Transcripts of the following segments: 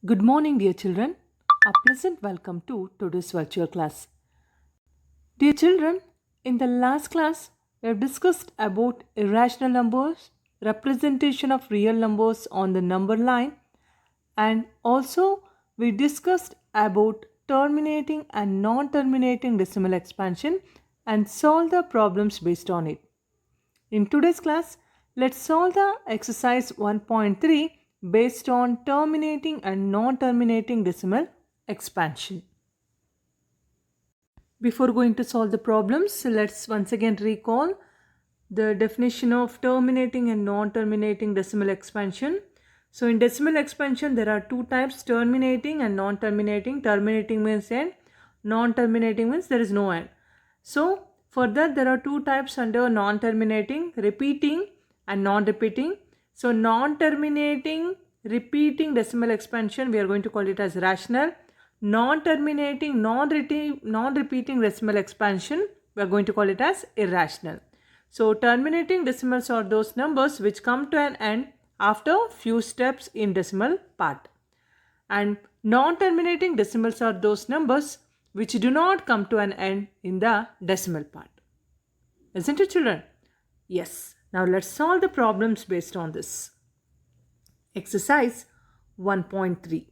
Good morning, dear children. A pleasant welcome to today's virtual class. Dear children, in the last class, we have discussed about irrational numbers, representation of real numbers on the number line, and also we discussed about terminating and non-terminating decimal expansion and solve the problems based on it. In today's class, let's solve the exercise 1.3 based on terminating and non-terminating decimal expansion. Before going to solve the problems, let's once again recall the definition of terminating and non-terminating decimal expansion. So in decimal expansion, there are two types, terminating and non-terminating. Terminating means end, non-terminating means there is no end. So for that, there are two types under non-terminating, repeating and non-repeating. So non-terminating, repeating decimal expansion, we are going to call it as rational. Non-terminating, non-repeating decimal expansion, we are going to call it as irrational. So terminating decimals are those numbers which come to an end after few steps in decimal part. And non-terminating decimals are those numbers which do not come to an end in the decimal part. Isn't it, children? Yes. Now let's solve the problems based on this. Exercise 1.3.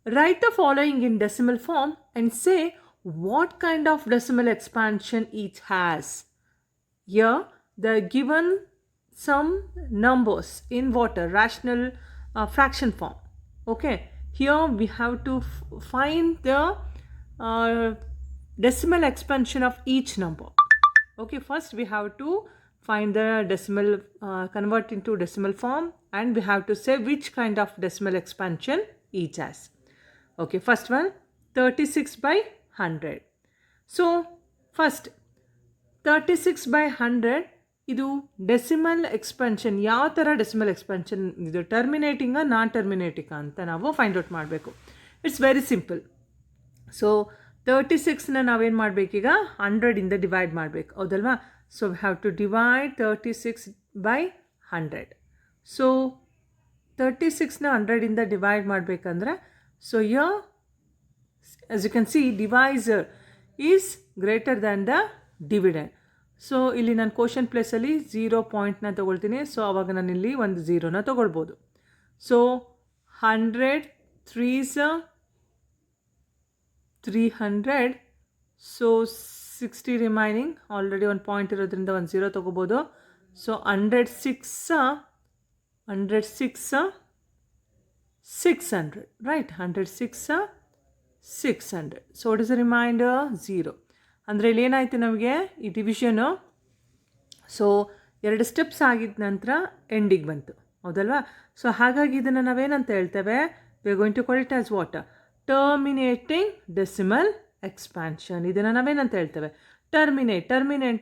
Write the following in decimal form and say what kind of decimal expansion each has. Here, they are given some numbers in rational fraction form. Okay, here we have to find the decimal expansion of each number. Okay, first we have to find the decimal, convert into decimal form, and we have to say which kind of decimal expansion each has. Okay, first one 36 by 100. So, first 36 by 100 ಇದು decimal expansion ಯಾವ ಥರ decimal expansion ಇದು ಟರ್ಮಿನೇಟಿಂಗಾ ನಾನ್ ಟರ್ಮಿನೇಟಿಂಗಾ ಅಂತ ನಾವು find out ಮಾಡಬೇಕು. It's very simple. So 36ನ ನಾವೇನು ಮಾಡಬೇಕೀಗ 100ಇಂದ ಡಿವೈಡ್ ಮಾಡಬೇಕು, ಹೌದಲ್ವಾ? So we have to divide 36 by 100. So 36ನ 100ಇಂದ ಡಿವೈಡ್ ಮಾಡಬೇಕಂದ್ರೆ so here as you can see divisor is greater than the dividend. So ಇಲ್ಲಿ ನಾನು ಕ್ವಶನ್ ಪ್ಲೇಸಲ್ಲಿ 0 ಪಾಯಿಂಟ್ನ ತೊಗೊಳ್ತೀನಿ. ಸೊ ಆವಾಗ ನಾನು ಇಲ್ಲಿ ಒಂದು 0ನ ತೊಗೊಳ್ಬೋದು. So 100 3s 300. So 60 remaining, already ಒಂದು ಪಾಯಿಂಟ್ ಇರೋದ್ರಿಂದ ಒಂದು 0 ತೊಗೋಬೋದು. So 106 600, right? 106 600. So what is the remainder? 0. ಅಂದರೆ ಇಲ್ಲಿ ಏನಾಯಿತು ನಮಗೆ ಈ ಡಿವಿಷನು. ಸೊ 2 ಸ್ಟೆಪ್ಸ್ ಆಗಿದ ನಂತರ ಎಂಡಿಗೆ ಬಂತು, ಹೌದಲ್ವಾ? ಸೊ ಹಾಗಾಗಿ ಇದನ್ನು ನಾವೇನಂತ ಹೇಳ್ತೇವೆ? We are going to call it as what? Terminating decimal expansion. ಇದನ್ನು ನಾವೇನಂತ ಹೇಳ್ತೇವೆ? ಟರ್ಮಿನೇಟ್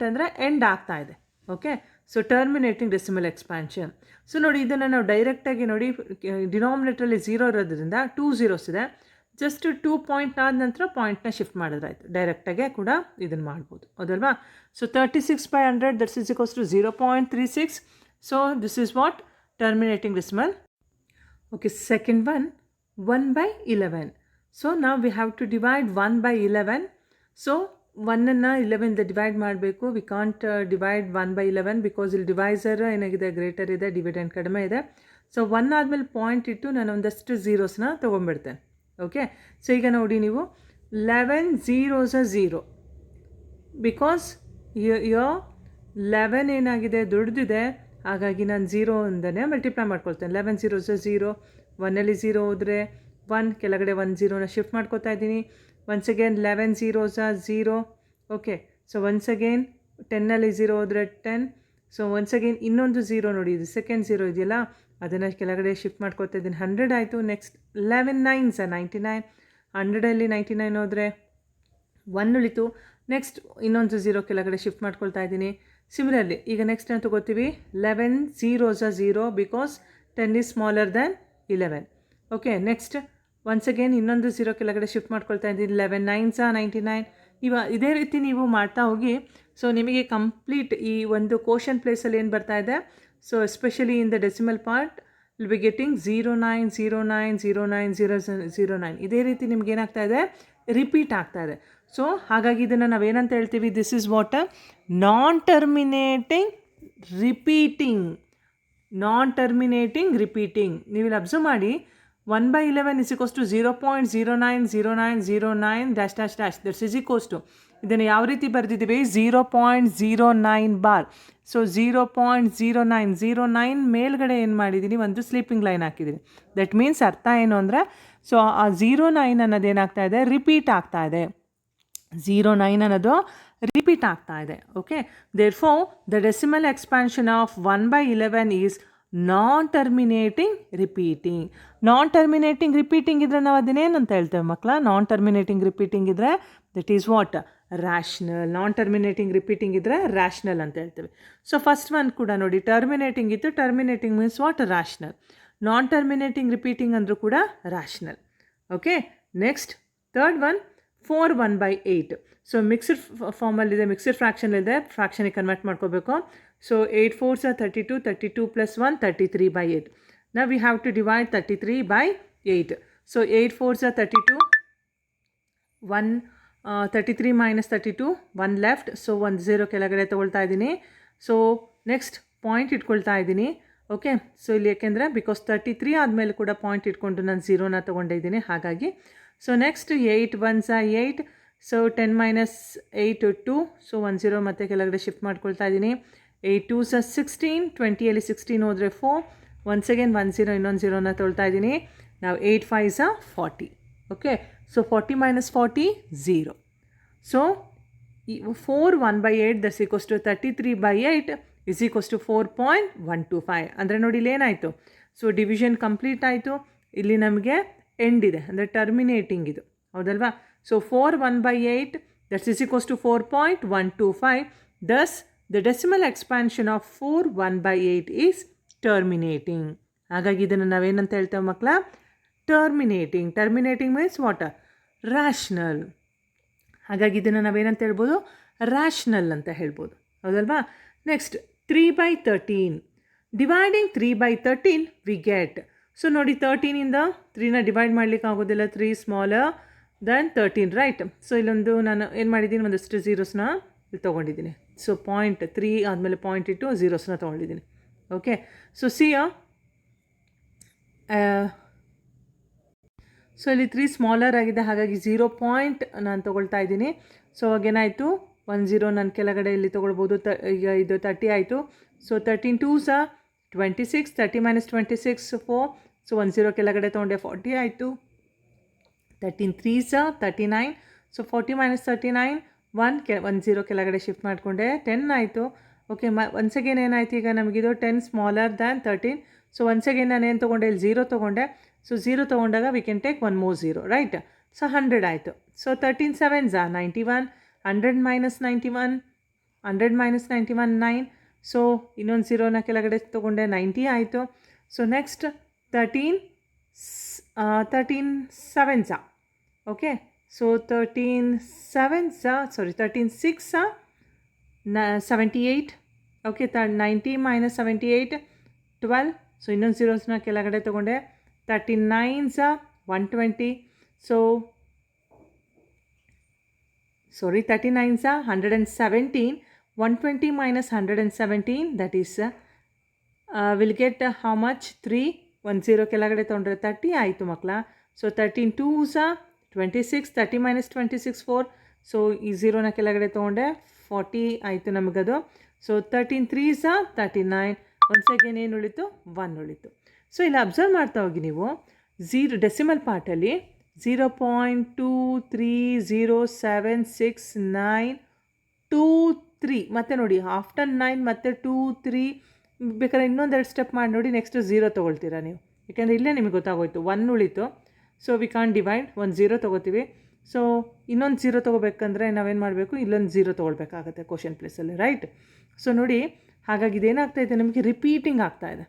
ಅಂದರೆ ಎಂಡ್ ಆಗ್ತಾ ಇದೆ. Okay, so terminating decimal expansion. So ನೋಡಿ, ಇದನ್ನು ನಾವು ಡೈರೆಕ್ಟಾಗಿ ನೋಡಿ, ಡಿನಾಮಿನೇಟ್ರಲ್ಲಿ 0 ಇರೋದ್ರಿಂದ 2 zeros ಇದೆ. ಜಸ್ಟ್ 2 ಪಾಯಿಂಟ್ ಆದ ನಂತರ ಪಾಯಿಂಟ್ನ ಶಿಫ್ಟ್ ಮಾಡಿದ್ರಾಯ್ತು. ಡೈರೆಕ್ಟಾಗೆ ಕೂಡ ಇದನ್ನು ಮಾಡ್ಬೋದು, ಹೌದಲ್ವಾ? So 36 by 100 that's is equals to 0.36. So this is what? Terminating decimal. Okay, second one 1 by 11. So ನಾವು we have to divide 1 by 11. So 1ಅನ್ನು 11ಇಂದ ಡಿವೈಡ್ ಮಾಡಬೇಕು. We can't divide 1 by 11 because ಇಲ್ಲಿ ಡಿವೈಸರ್ ಏನಾಗಿದೆ? ಗ್ರೇಟರ್ ಇದೆ, dividend ಕಡಿಮೆ ಇದೆ. So 1 ಆದಮೇಲೆ ಪಾಯಿಂಟ್ ಇಟ್ಟು ನಾನು ಒಂದಷ್ಟು ಝೀರೋಸ್ನ ತೊಗೊಂಡ್ಬಿಡ್ತೇನೆ. ಓಕೆ, ಸೊ ಈಗ ನೋಡಿ ನೀವು 11 zeros 0 ಬಿಕಾಸ್ ಯೋ 11 ಏನಾಗಿದೆ? ದೊಡ್ಡದಿದೆ, ಹಾಗಾಗಿ ನಾನು 0 ಇಂದನೇ ಮಲ್ಟಿಪ್ಲೈ ಮಾಡ್ಕೊಳ್ತೇನೆ. 11 zeros 0. 1ಅಲ್ಲಿ 0 ಹೋದರೆ 1, ಕೆಳಗಡೆ 1 0ನ ಶಿಫ್ಟ್ ಮಾಡ್ಕೊತಾ ಇದ್ದೀನಿ. Once again 11 zeros 0. Okay, so once again 10ಅಲ್ಲಿ 0 ಹೋದರೆ 10. ಸೊ ಒನ್ಸ್ ಅಗೇನ್ ಇನ್ನೊಂದು 0 ನೋಡಿ, ಇದು ಸೆಕೆಂಡ್ 0 ಇದೆಯಲ್ಲ, ಅದನ್ನು ಕೆಳಗಡೆ ಶಿಫ್ಟ್ ಮಾಡ್ಕೊತಾ ಇದ್ದೀನಿ. 100 ಆಯಿತು. Next 11 9s 99. 100ಅಲ್ಲಿ 99 ಹೋದರೆ 1 ಉಳಿತು. ನೆಕ್ಸ್ಟ್ ಇನ್ನೊಂದು 0 ಕೆಳಗಡೆ ಶಿಫ್ಟ್ ಮಾಡ್ಕೊಳ್ತಾ ಇದ್ದೀನಿ. ಸಿಮಿಲರ್ಲಿ ಈಗ ನೆಕ್ಸ್ಟ್ ಏನು ತೊಗೋತೀವಿ? 11 zeros 0 because 10 is smaller than 11. Okay, next once again ಇನ್ನೊಂದು 0 ಕೆಳಗಡೆ ಶಿಫ್ಟ್ ಮಾಡ್ಕೊಳ್ತಾ ಇದ್ದೀನಿ. 11 9s 99. ಇದೇ ರೀತಿ ನೀವು ಮಾಡ್ತಾ ಹೋಗಿ. ಸೊ ನಿಮಗೆ ಕಂಪ್ಲೀಟ್ ಈ ಒಂದು ಕ್ವೋಷನ್ ಪ್ಲೇಸಲ್ಲಿ ಏನು ಬರ್ತಾ ಇದೆ? So especially in the decimal part will be getting 09 09 09 009. ಇದೇ ರೀತಿ ನಿಮ್ಗೆ ಏನಾಗ್ತಾ ಇದೆ, ರಿಪೀಟ್ ಆಗ್ತಾ ಇದೆ. ಸೊ ಹಾಗಾಗಿ ಇದನ್ನು ನಾವೇನಂತ ಹೇಳ್ತೀವಿ, this is what non terminating repeating. Non terminating repeating. ನೀವು ಇಲ್ಲಿ ಅಬ್ಸರ್ವ್ ಮಾಡಿ, 1/11 is equals to 0.090909 dash dash dash that's is equals to, ಇದನ್ನು ಯಾವ ರೀತಿ ಬರೆದಿದ್ದೀವಿ, 0.09 ಬಾರ್. ಸೊ 0.09 ಮೇಲ್ಗಡೆ ಏನು ಮಾಡಿದ್ದೀನಿ, ಒಂದು ಸ್ಲೀಪಿಂಗ್ ಲೈನ್ ಹಾಕಿದ್ದೀನಿ. ದಟ್ ಮೀನ್ಸ್ ಅರ್ಥ ಏನು ಅಂದರೆ, ಸೊ ಆ 09 ಅನ್ನೋದು ಏನಾಗ್ತಾ ಇದೆ, ರಿಪೀಟ್ ಆಗ್ತಾ ಇದೆ. 09 ಅನ್ನೋದು ರಿಪೀಟ್ ಆಗ್ತಾ ಇದೆ. Okay, therefore the decimal expansion of 1/11 is non terminating repeating. Non terminating repeating ಇದ್ರೆ ನಾವು ಅದನ್ನೇನಂತ ಹೇಳ್ತೇವೆ ಮಕ್ಕಳ, ನಾನ್ ಟರ್ಮಿನೇಟಿಂಗ್ ರಿಪೀಟಿಂಗ್ ಇದ್ದರೆ that is what, rational. Non terminating repeating ಇದ್ದರೆ ರ್ಯಾಷನಲ್ ಅಂತ ಹೇಳ್ತೇವೆ. ಸೊ ಫಸ್ಟ್ ಒನ್ ಕೂಡ ನೋಡಿ, ಟರ್ಮಿನೇಟಿಂಗ್ ಇತ್ತು, terminating means what, rational. Non terminating repeating ಅಂದರೂ ಕೂಡ rational. Okay, next third one 4 1/8. So mixed ಫಾರ್ಮಲ್ಲಿದೆ, ಮಿಕ್ಸ್ಡ್ ಫ್ರ್ಯಾಕ್ಷನಲ್ಲಿದೆ, ಫ್ರ್ಯಾಕ್ಷನಿಗೆ ಕನ್ವರ್ಟ್ ಮಾಡ್ಕೋಬೇಕು. So 8 4s are 32, 32 plus 1 33/8. Now we have to divide 33/8. So 8 4s are 32, 33 minus 32, 1 left. So 1 0 ಕೆಳಗಡೆ ತೊಗೊಳ್ತಾ ಇದ್ದೀನಿ. So next point ಇಟ್ಕೊಳ್ತಾ ಇದ್ದೀನಿ. ಓಕೆ, ಸೊ ಇಲ್ಲಿ ಯಾಕೆಂದರೆ ಬಿಕಾಸ್ 33 ಆದಮೇಲೆ ಕೂಡ ಪಾಯಿಂಟ್ ಇಟ್ಕೊಂಡು ನಾನು 0ನ ತೊಗೊಂಡಿದ್ದೀನಿ, ಹಾಗಾಗಿ. So next 8 1s are 8. So 10 minus 8 2. So 1 0 ಮತ್ತೆ ಕೆಳಗಡೆ ಶಿಫ್ಟ್ ಮಾಡ್ಕೊಳ್ತಾ ಇದ್ದೀನಿ. 8 2s are 16, 20ಅಲ್ಲಿ 16 ಹೋದರೆ 4. ಒನ್ಸ್ ಅಗೇನ್ 1 0 ಇನ್ನೊಂದು 0ನ ತೊಳ್ತಾ ಇದ್ದೀನಿ. ನಾವು 8 5s are 40. Okay, so 40 minus 40 0. So 4 1/8 that's equals to 33/8 is equals to 4.125. ಅಂದರೆ ನೋಡಿ ಇಲ್ಲಿ ಏನಾಯಿತು, ಸೊ ಡಿವಿಷನ್ ಕಂಪ್ಲೀಟ್ ಆಯಿತು. ಇಲ್ಲಿ ನಮಗೆ ಎಂಡ್ ಇದೆ, ಅಂದರೆ ಟರ್ಮಿನೇಟಿಂಗ್ ಇದು, ಹೌದಲ್ವಾ. So 4 1/8 that's is equals to 4.125. Thus the decimal expansion of 4 1/8 is terminating. ಹಾಗಾಗಿ ಇದನ್ನು ನಾವೇನಂತ ಹೇಳ್ತೇವೆ ಮಕ್ಕಳ, terminating. Terminating means what, rational. ಹಾಗಾಗಿ ಇದನ್ನು ನಾವೇನಂತ ಹೇಳ್ಬೋದು, ರ್ಯಾಷನಲ್ ಅಂತ ಹೇಳ್ಬೋದು, ಹೌದಲ್ವಾ. Next 3/13. Dividing 3/13 we get. So ನೋಡಿ 13ಇಂದ 3ನ ಡಿವೈಡ್ ಮಾಡಲಿಕ್ಕೆ ಆಗೋದಿಲ್ಲ, 3 ಸ್ಮಾಲರ್ ದೆನ್ 13, ರೈಟ್. ಸೊ ಇಲ್ಲೊಂದು ನಾನು ಏನು ಮಾಡಿದ್ದೀನಿ, ಒಂದಷ್ಟು ಝೀರೋಸ್ನ ಇಲ್ಲಿ ತೊಗೊಂಡಿದ್ದೀನಿ. ಸೊ 0.3 ಆದಮೇಲೆ ಪಾಯಿಂಟ್ ಇಟ್ಟು ಝೀರೋಸ್ನ ತೊಗೊಂಡಿದ್ದೀನಿ. ಓಕೆ, ಸೊ ಸೊ ಇಲ್ಲಿ 3 ಸ್ಮಾಲರ್ ಆಗಿದೆ, ಹಾಗಾಗಿ 0 ಪಾಯಿಂಟ್ ನಾನು ತೊಗೊಳ್ತಾ ಇದ್ದೀನಿ. ಸೊ ಅವಾಗೇನಾಯಿತು, 1 0 ನಾನು ಕೆಳಗಡೆ ಇಲ್ಲಿ ತೊಗೊಳ್ಬೋದು. ಈಗ ಇದು 30 ಆಯಿತು. So 13 2s are 26, 30 minus 26 4. So 1 0 ಕೆಳಗಡೆ ತೊಗೊಂಡೆ, 40 ಆಯಿತು. 13 3s are 39. ಸೊ 40 minus 39 1 0 ಕೆಳಗಡೆ ಶಿಫ್ಟ್ ಮಾಡಿಕೊಂಡೆ, 10 ಆಯಿತು. ಓಕೆ, ಒನ್ಸ್ ಅಗೇನ್ ಏನಾಯಿತು, ಈಗ ನಮಗಿದು 10 smaller than 13. So once again ನಾನು ಏನು ತೊಗೊಂಡೆ, ಇಲ್ಲಿ 0 ತೊಗೊಂಡೆ. ಸೊ 0 ತೊಗೊಂಡಾಗ we can take 1 more 0, right. So 100 ಆಯಿತು. So 13 7s are 91. 100 minus 91, 100 minus 91 9. So ಇನ್ನೊಂದು 0ನ ಕೆಳಗಡೆ ತೊಗೊಂಡೆ, 90 ಆಯಿತು. So next 13 7s are. Okay, so 13 7s are, sorry 13 6s are 78. Okay, 90 minus 78 12. So ಇನ್ನೊಂದು 0ಸ್ನ ಕೆಳಗಡೆ ತೊಗೊಂಡೆ, 39s are 120. So sorry 39s are 117. 120 minus 117 that is will get how much, 3. 1 0 ಕೆಳಗಡೆ ತೊಗೊಂಡ್ರೆ 30 ಆಯಿತು ಮಕ್ಕಳ. So 13 2s are 26. 30 minus 26 4. So ಈ 0ನ ಕೆಳಗಡೆ ತೊಗೊಂಡೆ, 40 ಆಯಿತು ನಮಗದು. So 13 3s are 39. Once again ಏನು ಉಳಿತು, 1 ಉಳಿತು. ಸೊ ಇಲ್ಲಿ ಅಬ್ಸರ್ವ್ ಮಾಡ್ತಾ ಹೋಗಿ ನೀವು, ಡೆಸಿಮಲ್ ಪಾರ್ಟಲ್ಲಿ 0.2307692 ಮತ್ತು ನೋಡಿ ಆಫ್ಟರ್ 9 ಮತ್ತು 2 3 ಬೇಕಾದ್ರೆ ಇನ್ನೊಂದೆರಡು ಸ್ಟೆಪ್ ಮಾಡಿ ನೋಡಿ, ನೆಕ್ಸ್ಟ್ 0 ತೊಗೊಳ್ತೀರಾ ನೀವು, ಯಾಕೆಂದರೆ ಇಲ್ಲೇ ನಿಮಗೆ ಗೊತ್ತಾಗೋಯ್ತು 1 ಉಳಿತು. ಸೊ ವಿ ಕಾನ್ ಡಿವೈಡ್, 1 0 ತೊಗೋತೀವಿ. ಸೊ ಇನ್ನೊಂದು 0 ತೊಗೋಬೇಕಂದ್ರೆ ನಾವೇನು ಮಾಡಬೇಕು, ಇಲ್ಲೊಂದು 0 ತೊಗೊಳ್ಬೇಕಾಗತ್ತೆ ಕ್ವಶನ್ ಪ್ಲೇಸಲ್ಲಿ, ರೈಟ್. ಸೊ ನೋಡಿ, ಹಾಗಾಗಿ ಇದೇನಾಗ್ತಾಯಿದೆ, ನಮಗೆ ರಿಪೀಟಿಂಗ್ ಆಗ್ತಾಯಿದೆ.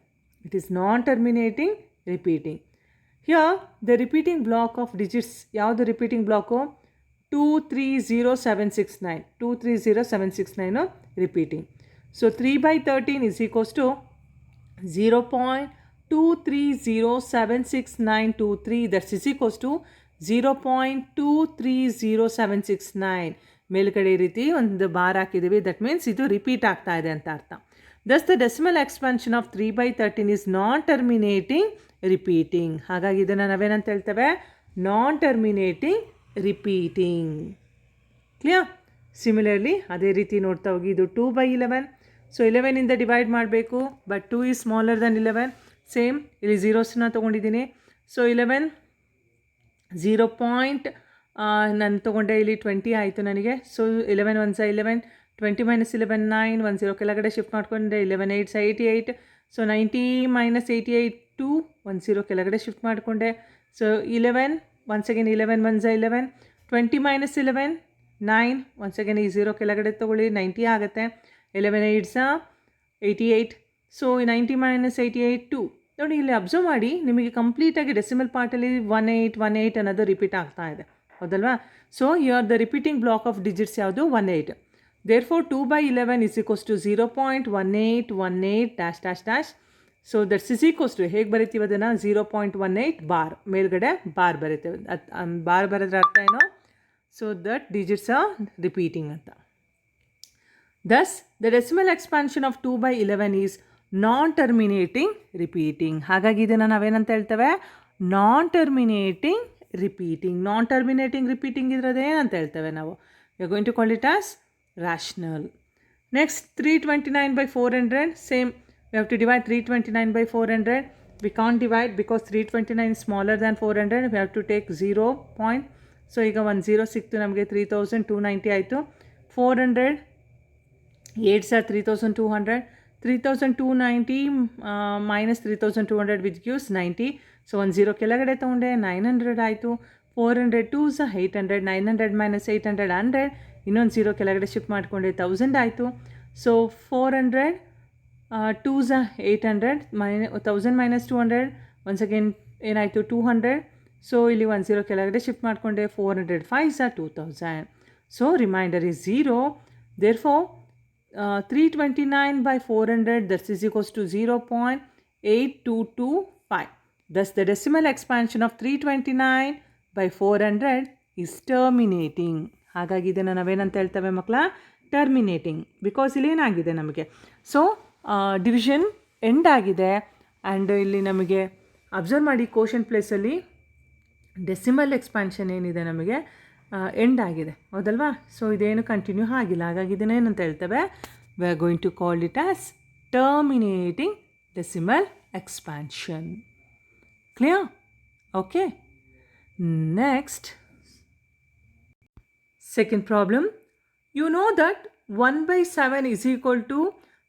It is non terminating repeating. Here the repeating block of digits, ಯಾವುದು repeating block, 230769. 230769 repeating. So 3/13 is equals to 0.2 0.23076923 that is equals to 0.230769 ಮೇಲ್ಗಡೆ ಈ ರೀತಿ ಒಂದು ಬಾರ್ ಹಾಕಿದ್ದೀವಿ. ದಟ್ ಮೀನ್ಸ್ ಇದು ರಿಪೀಟ್ ಆಗ್ತಾ ಇದೆ ಅಂತ ಅರ್ಥ. Thus the decimal expansion of 3/13 is non terminating repeating. ಹಾಗಾಗಿ ಇದನ್ನು ನಾವೇನಂತ ಹೇಳ್ತೇವೆ? Non terminating repeating. Clear? Similarly ಅದೇ ರೀತಿ ನೋಡ್ತಾ ಹೋಗಿ. ಇದು 2/11. ಸೊ 11ಇಂದ ಡಿವೈಡ್ ಮಾಡಬೇಕು, but 2 is smaller than 11. Same ಇಲ್ಲಿ ಝೀರೋಸ್ನ ತೊಗೊಂಡಿದ್ದೀನಿ. ಸೊ 11 0. ನಾನು ತೊಗೊಂಡೆ ಇಲ್ಲಿ 20 ಆಯಿತು ನನಗೆ. ಸೊ 11 1 11, 20 - 11 9, 1 0 ಕೆಳಗಡೆ ಶಿಫ್ಟ್ ಮಾಡಿಕೊಂಡೆ. 11 8 88. ಸೊ 90 - 88 2, 1 0 ಕೆಳಗಡೆ ಶಿಫ್ಟ್ ಮಾಡಿಕೊಂಡೆ. So 11 once again 11 1 11, 20 - 11 9, once again ಈ 0 ಕೆಳಗಡೆ ತೊಗೊಳ್ಳಿ, 90 ಆಗುತ್ತೆ. 11 8 88. ಸೊ 90 - 88 2. ನೋಡಿ ಇಲ್ಲಿ ಅಬ್ಸರ್ವ್ ಮಾಡಿ, ನಿಮಗೆ ಕಂಪ್ಲೀಟಾಗಿ ಡೆಸಿಮಲ್ ಪಾರ್ಟಲ್ಲಿ 18 ಅನ್ನೋದು ರಿಪೀಟ್ ಆಗ್ತಾ ಇದೆ, ಹೌದಲ್ವಾ? So here the repeating block of digits ಯಾವುದು? 18. Therefore 2/11 is equals to 0.1818 so that's is equals to ಹೇಗೆ ಬರಿತೀವಿ ಅದನ್ನು? 0.18 ಬಾರ್ ಮೇಲ್ಗಡೆ ಬಾರ್ ಬರೀತೇವೆ. ಬಾರ್ ಬರೋದ್ರ ಅರ್ಥ ಏನೋ? So that digits are repeating ಅಂತ. Thus the decimal expansion of 2/11 is non terminating repeating. ಹಾಗಾಗಿ ಇದನ್ನು ನಾವೇನಂತ ಹೇಳ್ತೇವೆ? Non terminating repeating. Non terminating repeating ಇದ್ರದ್ದು ಏನಂತ ಹೇಳ್ತೇವೆ ನಾವು? We are going to call it as rational. Next 329/400. Same, we have to divide 329/400. We can't divide because 329 is smaller than 400. We have to take 0 point. So ಈಗ 1 0 ಸಿಕ್ತು ನಮಗೆ. 3290 ಆಯಿತು. 400 8s are 3200. 3290 minus 3200 which gives 90. So 1 0 ಕೆಳಗಡೆ ತೊಗೊಂಡೆ. 900 ಆಯಿತು. 400 2s 800. 900 minus 800 100. ಇನ್ನೊಂದು 0 ಕೆಳಗಡೆ shift ಮಾಡಿಕೊಂಡೆ. 1000 ಆಯಿತು. So 400 2s 800 1000 minus 200 once again ಏನಾಯಿತು? 200. ಸೊ ಇಲ್ಲಿ 1 0 ಕೆಳಗಡೆ ಶಿಫ್ಟ್ ಮಾಡಿಕೊಂಡೆ. 400 5s 2000. So remainder is 0. Therefore 329/400 that is equals to 0.8225. Thus the decimal expansion of 329/400 is terminating. ಹಾಗಾಗಿ ಇದನ್ನು ನಾವೇನಂತ ಹೇಳ್ತೇವೆ ಮಕ್ಕಳ? ಟರ್ಮಿನೇಟಿಂಗ್. ಬಿಕಾಸ್ ಇಲ್ಲಿ ಏನಾಗಿದೆ ನಮಗೆ? ಸೊ ಡಿವಿಷನ್ ಎಂಡ್ ಆಗಿದೆ. ಆ್ಯಂಡ್ ಇಲ್ಲಿ ನಮಗೆ ಅಬ್ಸರ್ವ್ ಮಾಡಿ, ಕೋಷನ್ ಪ್ಲೇಸಲ್ಲಿ ಡೆಸಿಮಲ್ ಎಕ್ಸ್ಪಾನ್ಷನ್ ಏನಿದೆ ನಮಗೆ ಎಂಡ್ ಆಗಿದೆ, ಹೌದಲ್ವಾ? ಸೊ ಇದೇನು ಕಂಟಿನ್ಯೂ ಆಗಿಲ್ಲ. ಹಾಗಾಗಿ ಇದನ್ನು ಏನಂತ ಹೇಳ್ತೇವೆ? We are going to call it as terminating decimal expansion. Clear? Okay. Next, second problem. You know that 1/7 is equal to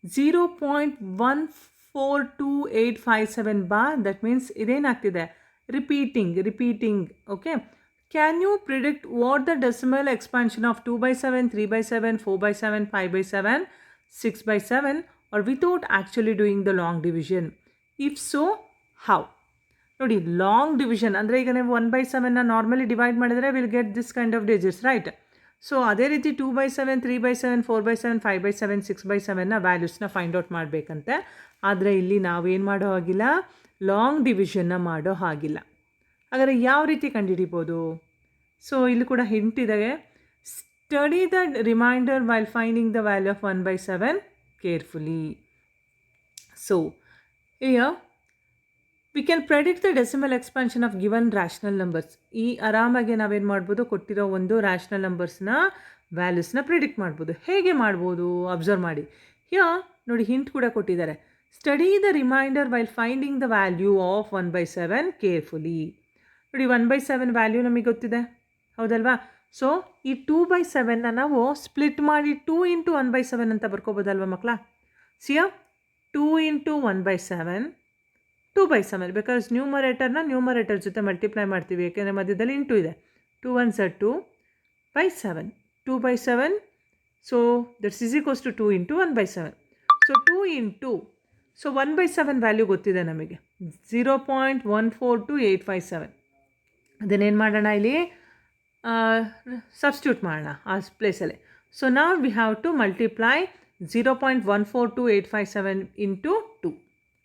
0.142857 bar. That means idenagtide? Repeating. Okay. Can you predict what the decimal expansion of 2/7, 3/7, 4/7, 5/7, 6/7 or without actually doing the long division? If so, how? ನೋಡಿ, long division ಅಂದರೆ ಈಗ ನೀವು 1/7 normally divide ಮಾಡಿದರೆ will get this kind of digits, right? So ಅದೇ ರೀತಿ 2/7, 3/7, 4/7, 5/7, 6/7 ವ್ಯಾಲ್ಯೂಸ್ನ find out ಮಾಡಬೇಕಂತೆ. ಆದರೆ ಇಲ್ಲಿ ನಾವೇನು ಮಾಡೋ ಹಾಗಿಲ್ಲ, ಲಾಂಗ್ ಡಿವಿಷನ್ನ ಮಾಡೋ ಹಾಗಿಲ್ಲ. ಹಾಗಾದರೆ ಯಾವ ರೀತಿ ಕಂಡುಹಿಡಿಬೋದು? ಸೊ ಇಲ್ಲಿ ಕೂಡ ಹಿಂಟ್ ಇದೆ. Study the reminder while finding the value of 1/7 carefully. So here we can predict the decimal expansion of given rational numbers. ಈ ಆರಾಮಾಗಿ ನಾವೇನು ಮಾಡ್ಬೋದು? ಕೊಟ್ಟಿರೋ ಒಂದು ರ್ಯಾಷನಲ್ ನಂಬರ್ಸ್ನ ವ್ಯಾಲ್ಯೂಸ್ನ ಪ್ರಿಡಿಕ್ಟ್ ಮಾಡ್ಬೋದು. ಹೇಗೆ ಮಾಡ್ಬೋದು? ಅಬ್ಸರ್ವ್ ಮಾಡಿ. ಹಿಯರ್ ನೋಡಿ, ಹಿಂಟ್ ಕೂಡ ಕೊಟ್ಟಿದ್ದಾರೆ. Study the reminder while finding the value of 1/7 carefully. ನೋಡಿ, 1/7 ವ್ಯಾಲ್ಯೂ ನಮಗೆ ಗೊತ್ತಿದೆ, ಹೌದಲ್ವಾ? ಸೊ ಈ 2/7 ನಾವು ಸ್ಪ್ಲಿಟ್ ಮಾಡಿ 2 × 1/7 ಅಂತ ಬರ್ಕೋಬೋದಲ್ವ ಮಕ್ಕಳ? ಸಿಯ 2 × 1/7 2/7 ಬಿಕಾಸ್ ನ್ಯೂಮರೇಟರ್ ಜೊತೆ ಮಲ್ಟಿಪ್ಲೈ ಮಾಡ್ತೀವಿ, ಯಾಕೆಂದರೆ ಮಧ್ಯದಲ್ಲಿ ಇಂಟು ಇದೆ. 2 1s are 2/7. 2/7. So that's is equals to 2 × 1/7. So 2 × so 1/7 value ಗೊತ್ತಿದೆ ನಮಗೆ, 0.142857. ಅದನ್ನೇನು ಮಾಡೋಣ? ಇಲ್ಲಿ ಸಬ್ಸ್ಟ್ಯೂಟ್ ಮಾಡೋಣ ಆ ಪ್ಲೇಸಲ್ಲಿ. ಸೊ ನಾವು we have to multiply 0.142857 × 2.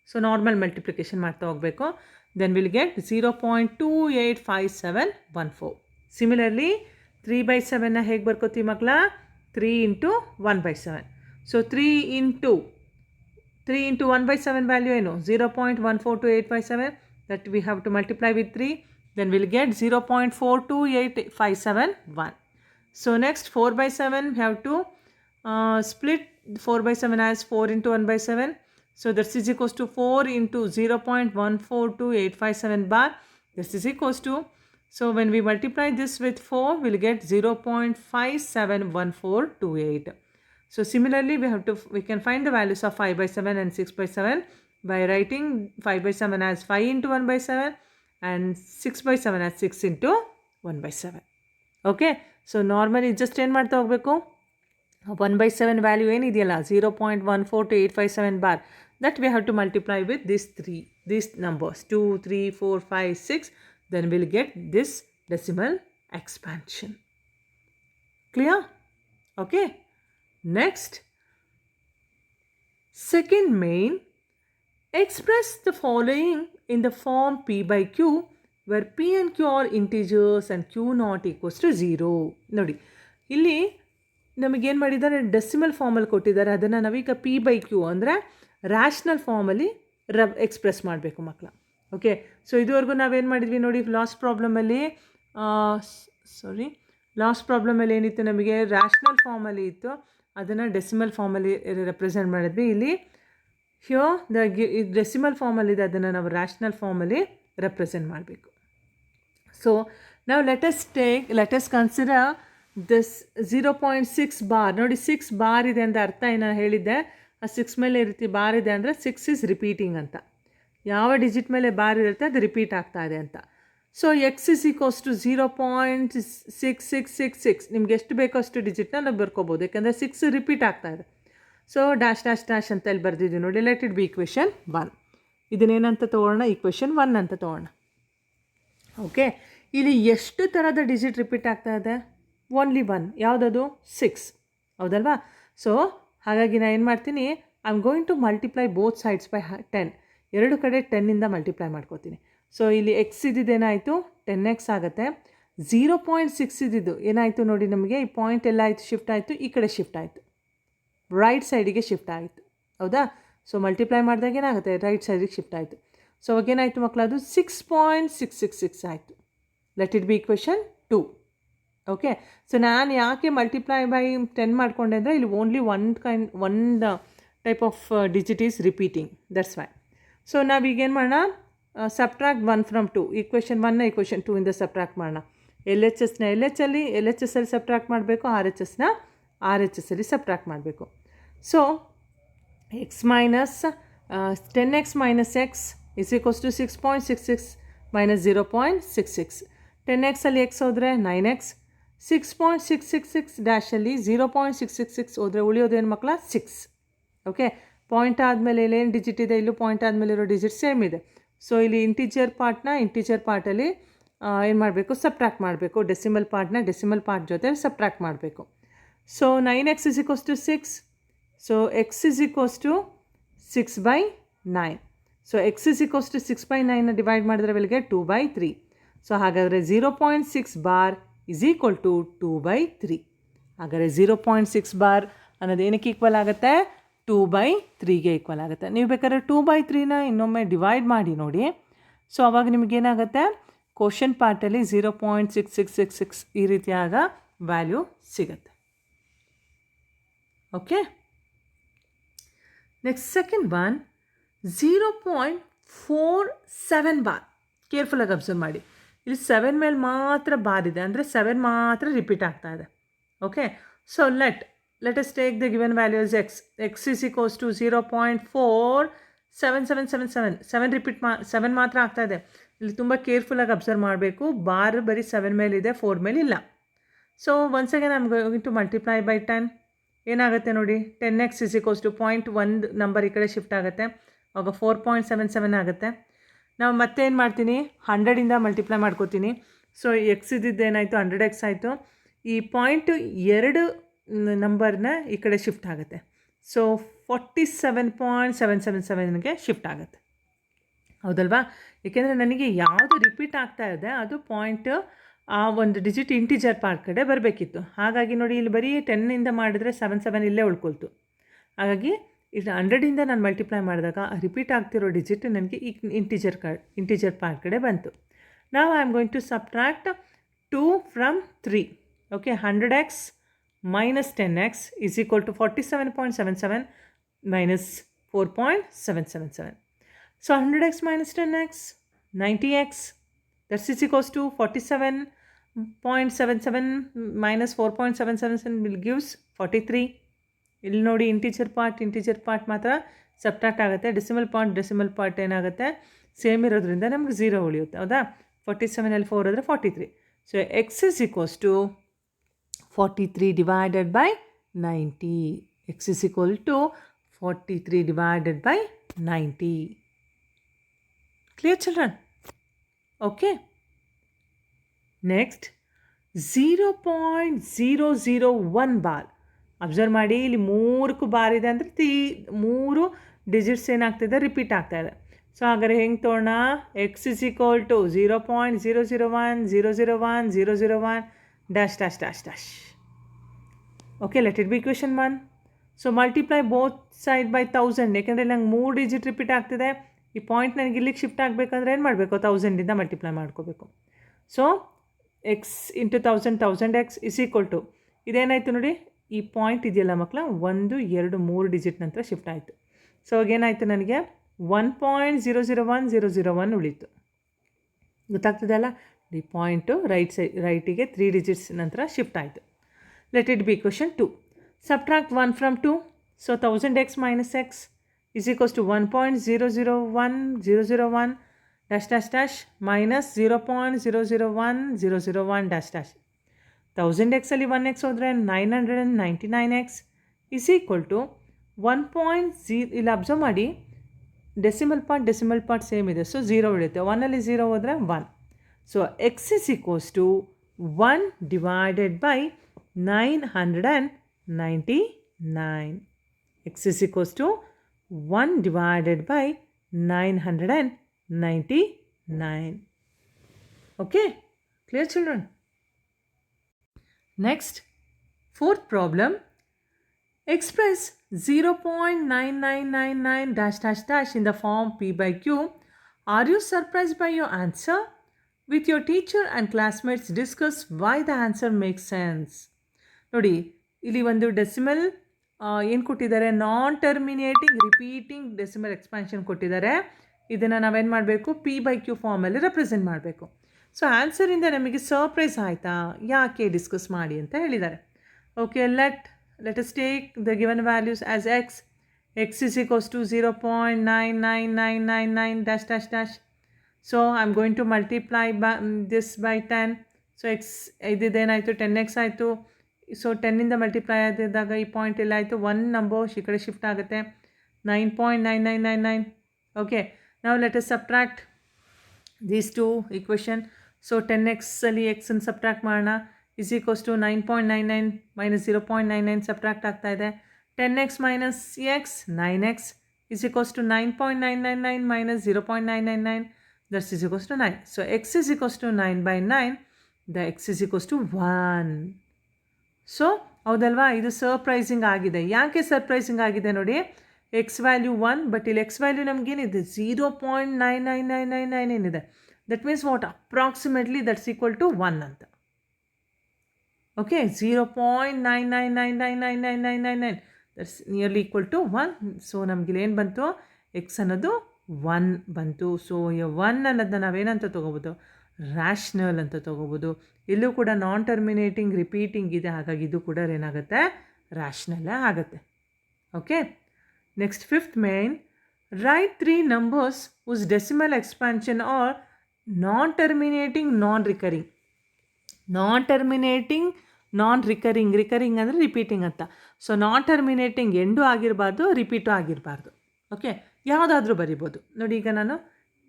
So normal multiplication ಮಾಡ್ತಾ ಹೋಗಬೇಕು. Then will get 0.285714. ಸಿಮಿಲರ್ಲಿ 3/7ನ ಹೇಗೆ ಬರ್ಕೋತೀವಿ ಮಕ್ಕಳ? 3 × 1/7. ಸೊ 3 into 1/7 ವ್ಯಾಲ್ಯೂ ಏನು? 0.142857. that we have to multiply with 3. Then we'll get 0.428571. So next 4/7 we have to split 4/7 as 4 into 1/7. So this is equals to 4 into 0.142857 bar. This is equals to, so when we multiply this with 4, we'll get 0.571428. So similarly we can find the values of 5/7 and 6/7 by writing 5/7 as 5 into 1/7 and 6/7 as 6 into 1/7. Okay, so normally just ಏನು ಮಾಡ್ತಾ ಹೋಗಬೇಕು? 1/7 value ಏನಿದೆಯಲ್ಲ 0.142857 bar, that we have to multiply with these numbers 2, 3, 4, 5, 6. Then we'll get this decimal expansion. Clear? Okay. Next, second main, express the following in the form P/Q, where P and Q are integers and Q not equals to 0. ನೋಡಿ, ಇಲ್ಲಿ ನಮಗೇನು ಮಾಡಿದ್ದಾರೆ? Decimal ಫಾರ್ಮಲ್ಲಿ ಕೊಟ್ಟಿದ್ದಾರೆ. ಅದನ್ನು ನಾವೀಗ P/Q ಅಂದರೆ rational ಫಾರ್ಮಲ್ಲಿ ಎಕ್ಸ್ಪ್ರೆಸ್ ಮಾಡಬೇಕು ಮಕ್ಕಳ. ಓಕೆ, ಸೊ ಇದುವರೆಗೂ ನಾವೇನು ಮಾಡಿದ್ವಿ ನೋಡಿ, ಲಾಸ್ಟ್ ಪ್ರಾಬ್ಲಮಲ್ಲಿ ಏನಿತ್ತು? ನಮಗೆ ರ್ಯಾಷನಲ್ ಫಾರ್ಮಲ್ಲಿ ಇತ್ತು, ಅದನ್ನು ಡೆಸಿಮಲ್ ಫಾರ್ಮಲ್ಲಿ ರೆಪ್ರೆಸೆಂಟ್ ಮಾಡಿದ್ವಿ. ಇಲ್ಲಿ ಡೆಸಿಮಲ್ ಫಾರ್ಮಲ್ಲಿದೆ, ಅದನ್ನು ನಾವು ರ್ಯಾಷನಲ್ ಫಾರ್ಮಲ್ಲಿ ರೆಪ್ರೆಸೆಂಟ್ ಮಾಡಬೇಕು. ಸೊ ನಾವು let us consider this 0.6 bar. ನೋಡಿ, 6 ಬಾರ್ ಇದೆ ಅಂತ ಅರ್ಥ ಏನು ಹೇಳಿದ್ದೆ? ಆ 6 ಮೇಲೆ ಈ ರೀತಿ ಬಾರ್ ಇದೆ ಅಂದರೆ 6 is ರಿಪೀಟಿಂಗ್ ಅಂತ. ಯಾವ ಡಿಜಿಟ್ ಮೇಲೆ ಬಾರ್ ಇರುತ್ತೆ ಅದು ರಿಪೀಟ್ ಆಗ್ತಾ ಇದೆ ಅಂತ. So x is equals to 0.6666. ನಿಮ್ಗೆ ಎಷ್ಟು ಬೇಕೋ ಅಷ್ಟು ಡಿಜಿಟ್ನ ನಾವು ಬರ್ಕೋಬೋದು, ಯಾಕಂದರೆ 6 ರಿಪೀಟ್ ಆಗ್ತಾ ಇದೆ. ಸೊ ಡ್ಯಾಶ್ ಡ್ಯಾಶ್ ಡ್ಯಾಶ್ ಅಂತ ಇಲ್ಲಿ ಬರ್ದಿದ್ದೀವಿ ನೋಡಿ. Let it be equation 1. ಇದನ್ನೇನಂತ ತೊಗೊಳ್ಳೋಣ? ಇಕ್ವೇಷನ್ 1 ಅಂತ ತೊಗೊಳ್ಳೋಣ. ಓಕೆ, ಇಲ್ಲಿ ಎಷ್ಟು ಥರದ ಡಿಜಿಟ್ ರಿಪೀಟ್ ಆಗ್ತಾ ಇದೆ? ಓನ್ಲಿ 1. ಯಾವುದದು? 6. ಹೌದಲ್ವಾ? ಸೊ ಹಾಗಾಗಿ ನಾನು ಏನು ಮಾಡ್ತೀನಿ? I am going to multiply both sides by 10. ಎರಡು ಕಡೆ 10ಇಂದ ಮಲ್ಟಿಪ್ಲೈ ಮಾಡ್ಕೋತೀನಿ. ಸೊ ಇಲ್ಲಿ ಎಕ್ಸ್ ಇದ್ದಿದ್ದೇನಾಯಿತು? 10x ಆಗುತ್ತೆ. 0.6 ಇದ್ದಿದ್ದು ಏನಾಯಿತು ನೋಡಿ, ನಮಗೆ ಈ ಪಾಯಿಂಟ್ ಎಲ್ಲ ಆಯಿತು, ಶಿಫ್ಟ್ ಆಯಿತು, ಈ ಕಡೆ ಶಿಫ್ಟ್ ಆಯಿತು, ರೈಟ್ ಸೈಡಿಗೆ ಶಿಫ್ಟ್ ಆಯಿತು. ಹೌದಾ? ಸೊ ಮಲ್ಟಿಪ್ಲೈ ಮಾಡಿದಾಗ ಏನಾಗುತ್ತೆ? ರೈಟ್ ಸೈಡಿಗೆ ಶಿಫ್ಟ್ ಆಯಿತು. ಸೊ ಅವಾಗೇನಾಯಿತು ಮಕ್ಕಳು? ಅದು 6.666 ಆಯಿತು. Let it be equation 2. Okay, so ನಾನು ಯಾಕೆ ಮಲ್ಟಿಪ್ಲೈ ಬೈ 10 ಮಾಡಿಕೊಂಡೆ ಅಂದರೆ ಇಲ್ಲಿ only one type of digit is repeating, that's why. So ನಾವೀಗೇನು ಮಾಡೋಣ? Subtract 1 from 2. ಇಕ್ವೇಷನ್ 1ನ ಇಕ್ವೇಷನ್ 2ಇಂದ ಸಬ್ಟ್ರಾಕ್ಟ್ ಮಾಡೋಣ. LHSನ LHSಲ್ಲಿ ಸಬ್ಟ್ರಾಕ್ಟ್ ಮಾಡಬೇಕು, RHSನ RHSಲ್ಲಿ ಸಬ್ಟ್ರಾಕ್ಟ್ ಮಾಡಬೇಕು. So 10x minus x is equals to 6.66 minus 0.66. 10xಲ್ಲಿ x ಹೋದರೆ 9x, 6.666 ಡ್ಯಾಶಲ್ಲಿ 0.666 ಹೋದರೆ ಉಳಿಯೋದೇನು ಮಕ್ಕಳ? 6. ಓಕೆ, ಪಾಯಿಂಟ್ ಆದಮೇಲೆ ಇಲ್ಲೇನು ಡಿಜಿಟ್ ಇದೆ? ಇಲ್ಲೂ ಪಾಯಿಂಟ್ ಆದಮೇಲೆ ಇರೋ ಡಿಜಿಟ್ ಸೇಮ್ ಇದೆ. ಸೊ ಇಲ್ಲಿ ಇಂಟೀಜರ್ ಪಾರ್ಟಲ್ಲಿ ಏನು ಮಾಡಬೇಕು? ಸಬ್ಟ್ರಾಕ್ಟ್ ಮಾಡಬೇಕು. ಡೆಸಿಮಲ್ ಪಾರ್ಟ್ ಜೊತೆ ಸಬ್ಟ್ರಾಕ್ಟ್ ಮಾಡಬೇಕು. So 9x is equals to 6. So x is equals to 6/9. So x is equals to 6/9ನ ಡಿವೈಡ್ ಮಾಡಿದ್ರೆ ಬೆಳಗ್ಗೆ 2/3. ಸೊ ಹಾಗಾದರೆ 0.6 ಬಾರ್ is equal to 2/3. ಹಾಗಾದರೆ 0.6 ಬಾರ್ ಅನ್ನೋದು ಏನಕ್ಕೆ ಈಕ್ವಲ್ ಆಗುತ್ತೆ? 2/3ಗೆ ಈಕ್ವಲ್ ಆಗುತ್ತೆ. ನೀವು ಬೇಕಾದ್ರೆ 2/3ನ ಇನ್ನೊಮ್ಮೆ ಡಿವೈಡ್ ಮಾಡಿ ನೋಡಿ. ಸೊ ಅವಾಗ ನಿಮಗೇನಾಗುತ್ತೆ? ಕ್ವಶನ್ ಪಾರ್ಟಲ್ಲಿ 0.6666 ಈ ರೀತಿಯಾದ ವ್ಯಾಲ್ಯೂ ಸಿಗುತ್ತೆ. Okay, next second one 0.47 bar. ಕೇರ್ಫುಲ್ಲಾಗಿ ಅಬ್ಸರ್ವ್ ಮಾಡಿ. ಇಲ್ಲಿ 7 ಮೇಲೆ ಮಾತ್ರ ಬಾರ್ ಇದೆ, ಅಂದರೆ 7 ಮಾತ್ರ ರಿಪೀಟ್ ಆಗ್ತಾ ಇದೆ. Okay, so let us take the given value as x. X is equals to 0.47777. 7 ಮಾತ್ರ ಆಗ್ತಾ ಇದೆ. ಇಲ್ಲಿ ತುಂಬ ಕೇರ್ಫುಲ್ಲಾಗಿ ಅಬ್ಸರ್ವ್ ಮಾಡಬೇಕು. ಬಾರ್ ಬರೀ 7 ಮೇಲಿದೆ, 4 ಮೇಲಿಲ್ಲ. So once again I am going to multiply by 10. ಏನಾಗುತ್ತೆ ನೋಡಿ? 10x is equals to 0.1 number ಈ ಕಡೆ ಶಿಫ್ಟ್ ಆಗುತ್ತೆ, ಆವಾಗ 4.77 ಆಗುತ್ತೆ. ನಾವು ಮತ್ತೆ ಏನು ಮಾಡ್ತೀನಿ? 100ಇಂದ ಮಲ್ಟಿಪ್ಲೈ ಮಾಡ್ಕೋತೀನಿ. ಸೊ ಎಕ್ಸ್ ಇದ್ದಿದ್ದೇನಾಯಿತು? 100x ಆಯಿತು. ಈ ಪಾಯಿಂಟು 2 ನಂಬರ್ನ ಈ ಕಡೆ ಶಿಫ್ಟ್ ಆಗುತ್ತೆ. ಸೊ 47.777ಗೆ ಶಿಫ್ಟ್ ಆಗುತ್ತೆ. ಹೌದಲ್ವಾ? ಏಕೆಂದರೆ ನನಗೆ ಯಾವುದು ರಿಪೀಟ್ ಆಗ್ತಾ ಇದೆ ಅದು ಪಾಯಿಂಟ್ ಆ ಒಂದು ಡಿಜಿಟ್ ಇಂಟಿಜರ್ ಪಾರ್ಟ್ ಕಡೆ ಬರಬೇಕಿತ್ತು. ಹಾಗಾಗಿ ನೋಡಿ ಇಲ್ಲಿ ಬರೀ 10ಇಂದ ಮಾಡಿದರೆ 7 ಇಲ್ಲೇ ಉಳ್ಕೊಳ್ತು. ಹಾಗಾಗಿ ಇದು 100ಇಂದ ನಾನು ಮಲ್ಟಿಪ್ಲೈ ಮಾಡಿದಾಗ ರಿಪೀಟ್ ಆಗ್ತಿರೋ ಡಿಜಿಟ್ ನನಗೆ ಈ ಇಂಟಿಜರ್ ಪಾರ್ಟ್ ಕಡೆ ಬಂತು. ನಾವು I am going to subtract 2 from 3. Okay, 100x minus 10x is equal to 47.77 minus 4.777. So 100x minus 10x, 90x, that is equals to 47.77 minus 4.777 will gives 43. ಇಲ್ಲಿ ನೋಡಿ integer part ಮಾತ್ರ subtract ಆಗುತ್ತೆ. Decimal part ಏನಾಗುತ್ತೆ same ಇರೋದ್ರಿಂದ ನಮ್ಗೆ 0 ಉಳಿಯುತ್ತೆ. ಹೌದಾ? 47 4 ಆದರೆ 43. So x is equals to 43 divided by 90. X is equal to 43 divided by 90. Clear, children? Okay. Next, 0.001 bar. Observe ಮಾಡಿ, ಇಲ್ಲಿ 3 ಬಾರ್ ಇದೆ ಅಂದರೆ 3 ಡಿಜಿಟ್ಸ್ ಏನಾಗ್ತಿದೆ ರಿಪೀಟ್ ಆಗ್ತಾ ಇದೆ. ಸೊ ಹಾಗಾದ್ರೆ ಹೆಂಗೆ ತೋಣ? X is equal to 0.001 001 001 dash dash dash dash. Okay, let it be equation 1. So multiply both side by 1000. ಏಕೆಂದರೆ ನಂಗೆ 3 ಡಿಜಿಟ್ ರಿಪೀಟ್ ಆಗ್ತಿದೆ. ಈ ಪಾಯಿಂಟ್ ನನಗೆ ಇಲ್ಲಿಗೆ ಶಿಫ್ಟ್ ಆಗಬೇಕಂದ್ರೆ ಏನು ಮಾಡಬೇಕು? 1000ಇಂದ ಮಲ್ಟಿಪ್ಲೈ ಮಾಡ್ಕೋಬೇಕು. So x into 1000 x is equal to ಇದೇನಾಯಿತು ನೋಡಿ, ಈ ಪಾಯಿಂಟ್ ಇದೆಯಲ್ಲ ಮಕ್ಕಳ 1 2 3 ಡಿಜಿಟ್ ನಂತರ ಶಿಫ್ಟ್ ಆಯಿತು. ಸೊ ಏನಾಯಿತು ನನಗೆ 1.001 001 ಉಳೀತು. ಗೊತ್ತಾಗ್ತದೆ ಅಲ್ಲ? ಈ ಪಾಯಿಂಟು ರೈಟಿಗೆ 3 ಡಿಜಿಟ್ಸ್ ನಂತರ ಶಿಫ್ಟ್ ಆಯಿತು. Let it B question 2. Subtract 1 from 2. So 1000x minus x is equals to 1.001 001 dash dash dash minus 0.001 001 dash dash. 1000x ಅಲ್ಲಿ 1x ಹೋದರೆ 999x is equal to 1.0. ಇಲ್ಲಿ ಅಬ್ಸರ್ವ್ ಮಾಡಿ, ಡೆಸಿಮಲ್ ಪಾರ್ಟ್ ಸೇಮ್ ಇದೆ. So 0 ಉಳಿಯುತ್ತೆ. 1 ಅಲ್ಲಿ 0 ಹೋದರೆ 1. So x is equals to 1 divided by 999. X is equals to 1 divided by 999. Okay, clear, children? Next, fourth problem. Express 0.9999 dash dash dash in the form P by Q. Are you surprised by your answer? With your teacher and classmates discuss why the answer makes sense. ನೋಡಿ, ಇಲ್ಲಿ ಒಂದು decimal ಏನು ಕೊಟ್ಟಿದ್ದಾರೆ? ನಾನ್ terminating repeating decimal expansion ಕೊಟ್ಟಿದ್ದಾರೆ. ಇದನ್ನು ನಾವೇನು ಮಾಡಬೇಕು? P by Q ಫಾರ್ಮಲ್ಲಿ ರೆಪ್ರೆಸೆಂಟ್ ಮಾಡಬೇಕು. ಸೊ ಆನ್ಸರಿಂದ ನಮಗೆ ಸರ್ಪ್ರೈಸ್ ಆಯಿತಾ? ಯಾಕೆ ಡಿಸ್ಕಸ್ ಮಾಡಿ ಅಂತ ಹೇಳಿದ್ದಾರೆ. Okay, let us take the given values as x. X is equals to 0.99999 dash dash dash. So I'm going to multiply this by 10. So x ಇದೇನಾಯಿತು? 10x ಆಯಿತು. So 10ಇಂದ multiply ಆದಾಗ ಈ point ಎಲ್ಲ ಆಯಿತು. 1 ನಂಬರ್ ಈ ಕಡೆ ಶಿಫ್ಟ್ ಆಗುತ್ತೆ. 9.9999. Okay, ನಾವು let us subtract these two equation. So 10x ಅಲ್ಲಿ ಎಕ್ಸನ್ನು ಸಬ್ಟ್ರಾಕ್ಟ್ ಮಾಡೋಣ. Is equals to 9.99 minus 0.99 subtract ಆಗ್ತಾ ಇದೆ. 10x minus x 9x is equals to 9.999 minus 0.999 that's is equals to 9. So x is equals to 9/9. The x is equals to 1. So ಹೌದಲ್ವಾ? ಇದು surprising ಆಗಿದೆ. ಯಾಕೆ surprising ಆಗಿದೆ ನೋಡಿ, x value 1, but ಇಲ್ಲಿ x value ನಮಗೇನಿದೆ 0.99999 ಏನಿದೆ. That means what? Approximately that's equal to 1 ಅಂತ. Okay, 0.9999999 that's nearly equal to 1. So ನಮಗಿಲ್ಲಿ ಏನು ಬಂತು? ಎಕ್ಸ್ ಅನ್ನೋದು 1 ಬಂತು. ಸೊ 1 ಅನ್ನೋದನ್ನ ನಾವೇನಂತ ತೊಗೋಬೋದು? ರ್ಯಾಷ್ನಲ್ ಅಂತ ತೊಗೋಬೋದು. ಇಲ್ಲೂ ಕೂಡ ನಾನ್ ಟರ್ಮಿನೇಟಿಂಗ್ ರಿಪೀಟಿಂಗ್ ಇದೆ, ಹಾಗಾಗಿ ಇದು ಕೂಡ ಏನಾಗುತ್ತೆ? ರ್ಯಾಷ್ನಲ್ಲೇ ಆಗುತ್ತೆ. Okay, next fifth main. Write 3 numbers whose decimal expansion are non terminating non recurring. Non terminating non recurring ಅಂದರೆ ರಿಪೀಟಿಂಗ್ ಅಂತ. ಸೊ ನಾನ್ ಟರ್ಮಿನೇಟಿಂಗ್ ಎಂಡೂ ಆಗಿರಬಾರ್ದು, ರಿಪೀಟು ಆಗಿರಬಾರ್ದು. ಓಕೆ, ಯಾವುದಾದ್ರೂ ಬರಿಬೋದು. ನೋಡಿ, ಈಗ ನಾನು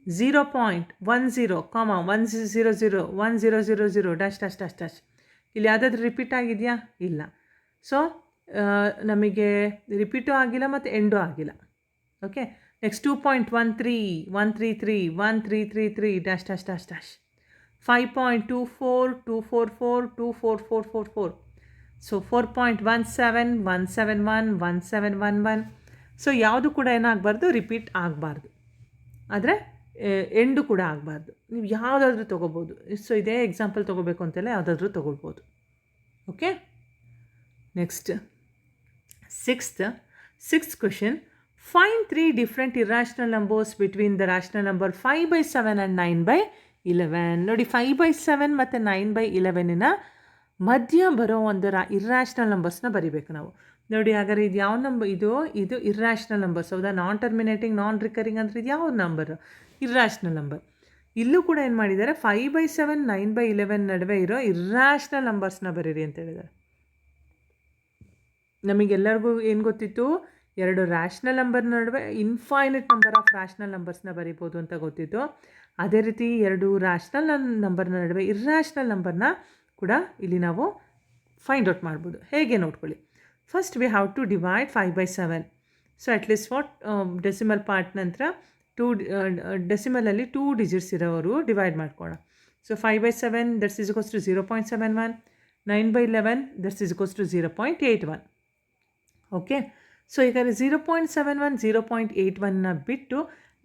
0.10, 100, 1000 ಡ್ಯಾಶ್ ಡ್ಯಾಶ್ ಡ್ಯಾಶ್ ಡ್ಯಾಶ್ ಇಲ್ಲಿ ಯಾವುದಾದ್ರೂ ರಿಪೀಟ್ ಆಗಿದೆಯಾ? ಇಲ್ಲ. ಸೊ ನಮಗೆ ರಿಪೀಟು ಆಗಿಲ್ಲ ಮತ್ತು ಎಂಡು ಆಗಿಲ್ಲ. Okay, next 2.13 133 1333 dash dash dash dash 5.24 244 24444. So 4.17 171 1711. So ಯಾವುದು ಕೂಡ ಏನಾಗಬಾರ್ದು, ರಿಪೀಟ್ ಆಗಬಾರ್ದು, ಆದರೆ ಎಂಡು ಕೂಡ ಆಗಬಾರ್ದು. ನೀವು ಯಾವುದಾದ್ರೂ ತೊಗೋಬೋದು. ಸೊ ಇದೇ ಎಕ್ಸಾಂಪಲ್ ತೊಗೋಬೇಕು ಅಂತೆಲ್ಲ ಯಾವುದಾದ್ರೂ ತೊಗೊಳ್ಬೋದು. Okay, next sixth question. Find 3 different irrational numbers between the rational number 5/7 and 9/11. ನೋಡಿ, 5/7 ಮತ್ತು 9/11 ಮಧ್ಯ ಬರೋ ಒಂದು ಇರ್ರಾಷನಲ್ ನಂಬರ್ಸ್ನ ಬರಿಬೇಕು ನಾವು. ನೋಡಿ, ಹಾಗಾದ್ರೆ ಇದು ಯಾವ ನಂಬರ್? ಇದು ಇರ್ರಾಷನಲ್ ನಂಬರ್ಸ್, ಹೌದಾ? ನಾನ್ ಟರ್ಮಿನೇಟಿಂಗ್, ನಾನ್ ರಿಕರಿಂಗ್ ಅಂದರೆ ಇದು ಯಾವ ನಂಬರ್? Irrational number. ಇಲ್ಲೂ ಕೂಡ ಏನು ಮಾಡಿದ್ದಾರೆ, 5/7 9/11 ನಡುವೆ ಇರೋ ಇರ್ರಾಷನಲ್ ನಂಬರ್ಸ್ನ ಬರೀರಿ ಅಂತ ಹೇಳಿದ್ದಾರೆ. ನಮಗೆಲ್ಲರಿಗೂ ಏನು ಗೊತ್ತಿತ್ತು? 2 ರ್ಯಾಷನಲ್ ನಂಬರ್ ನಡುವೆ ಇನ್ಫೈನೈಟ್ ನಂಬರ್ ಆಫ್ ರ್ಯಾಷನಲ್ ನಂಬರ್ಸ್ನ ಬರಿಬೋದು ಅಂತ ಗೊತ್ತಿತ್ತು. ಅದೇ ರೀತಿ 2 ರ್ಯಾಷನಲ್ ನಂಬರ್ನ ನಡುವೆ ಇರ್ರಾಷನಲ್ ನಂಬರ್ನ ಕೂಡ ಇಲ್ಲಿ ನಾವು ಫೈಂಡ್ ಔಟ್ ಮಾಡ್ಬೋದು. ಹೇಗೆ ನೋಡ್ಕೊಳ್ಳಿ. First we have to divide 5/7. So at least what decimal part ನಂತರ 2 ಡೆಸಿಮಲಲ್ಲಿ 2 ಡಿಜಿಟ್ಸ್ ಇರೋರು ಡಿವೈಡ್ ಮಾಡ್ಕೊಳ್ಳೋಣ. So 5/7 that's is equals to 0.71. 9/11 that's is equals to 0.81. Okay, so ಈಗ 0.71 0.81ನ ಬಿಟ್ಟು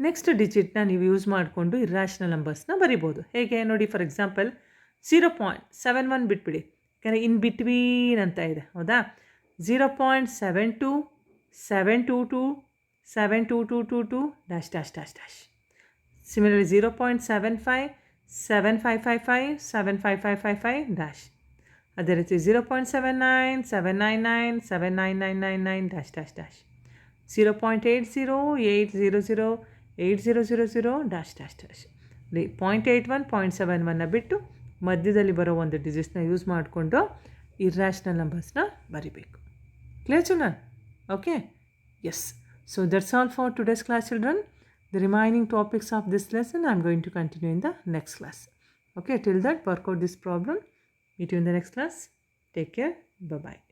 ನೆಕ್ಸ್ಟ್ ಡಿಜಿಟ್ನ ನೀವು ಯೂಸ್ ಮಾಡಿಕೊಂಡು ಇರ್ರಾಷನಲ್ ನಂಬರ್ಸ್ನ ಬರಿಬೋದು. ಹೇಗೆ ನೋಡಿ, ಫಾರ್ ಎಕ್ಸಾಂಪಲ್ 0.71 ಬಿಟ್ಬಿಡಿ, ಯಾಕಂದರೆ ಇನ್ ಬಿಟ್ವೀನ್ ಅಂತ ಇದೆ, ಹೌದಾ? 0.72 722 72222 dash dash dash dash. Similarly 0.75 7555 75555 dash. ಅದೇ ರೀತಿ 0.79 799 79999 dash dash dash. 0.80 800 8000 dash dash dash. 0.81 0.71ನ ಬಿಟ್ಟು ಮಧ್ಯದಲ್ಲಿ ಬರೋ ಒಂದು ಡಿಜಿಟ್ಸ್ನ ಯೂಸ್ ಮಾಡಿಕೊಂಡು ಇರ್ರಾಷನಲ್ ನಂಬರ್ಸ್ನ ಬರಿಬೇಕು. Clear children? Okay, yes. So that's all for today's class children. The remaining topics of this lesson I am going to continue in the next class. Okay, till that work out this problem. Meet you in the next class. Take care. Bye-bye.